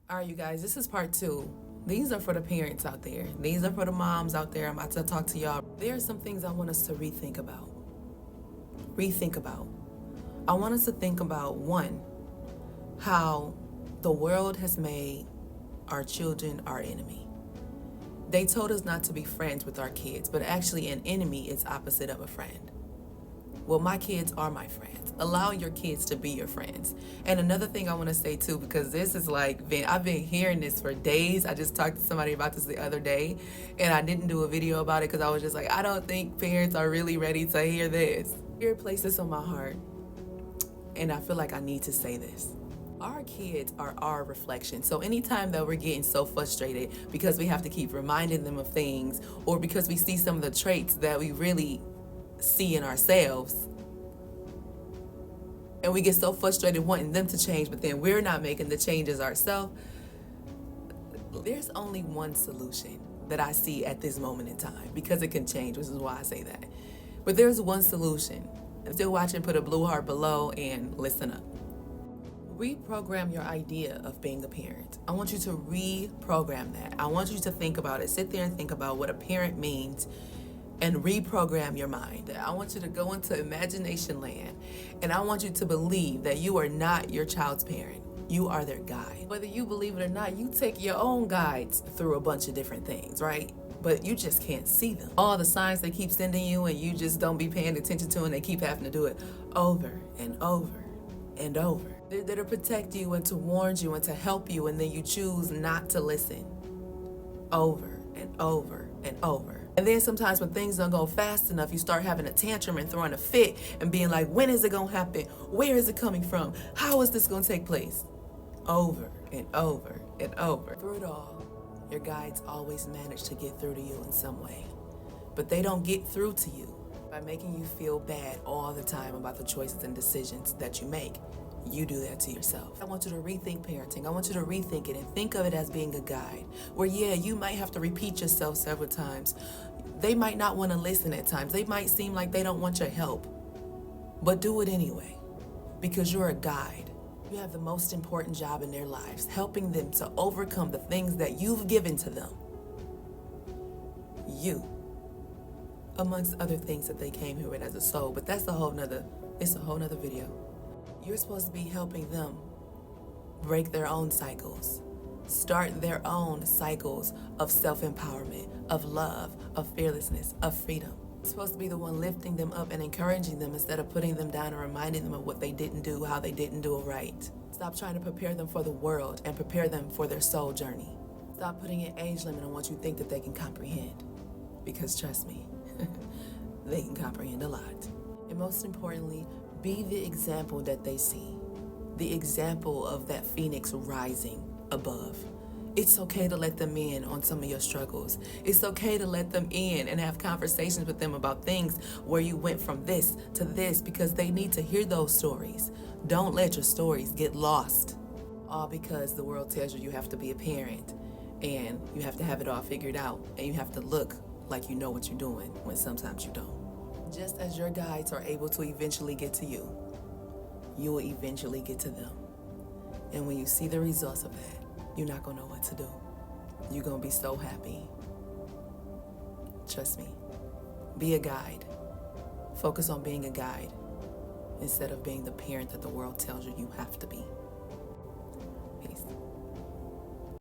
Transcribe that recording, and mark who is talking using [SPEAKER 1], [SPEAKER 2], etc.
[SPEAKER 1] All right, you guys, this is part two. These are for the parents out there. These are for the moms out there. I'm about to talk to y'all. There are some things I want us to rethink about. Rethink about. I want us to think about one, how the world has made our children our enemy. They told us not to be friends with our kids, but actually, an enemy is opposite of a friend. Well, my kids are my friends. Allow your kids to be your friends. And another thing I want to say too, because this is like, I've been hearing this for days. I just talked to somebody about this the other day, and I didn't do a video about it because I was just like, I don't think parents are really ready to hear this. Here, place this on my heart, and I feel like I need to say this. Our kids are our reflection. So anytime that we're getting so frustrated because we have to keep reminding them of things, or because we see some of the traits that we really see in ourselves, and we get so frustrated wanting them to change, but then we're not making the changes ourselves, there's only one solution that I see at this moment in time, because it can change, which is why I say that. But there's one solution. If still watching, put a blue heart below and listen up. Reprogram your idea of being a parent. I want you to reprogram that. I want you to think about it. Sit there and think about what a parent means and reprogram your mind. I want you to go into imagination land, and I want you to believe that you are not your child's parent. You are their guide. Whether you believe it or not, you take your own guides through a bunch of different things, right? But you just can't see them. All the signs they keep sending you, and you just don't be paying attention to, and they keep having to do it over and over and over. They're there to protect you and to warn you and to help you, and then you choose not to listen over and over and over. And then sometimes when things don't go fast enough, you start having a tantrum and throwing a fit and being like, when is it going to happen? Where is it coming from? How is this going to take place? Over and over and over. Through it all, your guides always manage to get through to you in some way. But they don't get through to you by making you feel bad all the time about the choices and decisions that you make. You do that to yourself. I want you to rethink parenting. I want you to rethink it and think of it as being a guide, where you might have to repeat yourself several times. They might not want to listen at times. They might seem like they don't want your help, but do it anyway, because you're a guide. You have the most important job in their lives, helping them to overcome the things that you've given to them. You, amongst other things that they came here with as a soul, but it's a whole nother video. You're supposed to be helping them break their own cycles, start their own cycles of self-empowerment, of love, of fearlessness, of freedom. You're supposed to be the one lifting them up and encouraging them instead of putting them down and reminding them of what they didn't do, how they didn't do it right. Stop trying to prepare them for the world and prepare them for their soul journey. Stop putting an age limit on what you think that they can comprehend, because trust me, they can comprehend a lot. And most importantly, be the example that they see, the example of that phoenix rising above. It's okay to let them in on some of your struggles. It's okay to let them in and have conversations with them about things where you went from this to this, because they need to hear those stories. Don't let your stories get lost, all because the world tells you you have to be a parent and you have to have it all figured out and you have to look like you know what you're doing when sometimes you don't. Just as your guides are able to eventually get to you, you will eventually get to them. And when you see the results of that, you're not going to know what to do. You're going to be so happy. Trust me. Be a guide. Focus on being a guide instead of being the parent that the world tells you you have to be.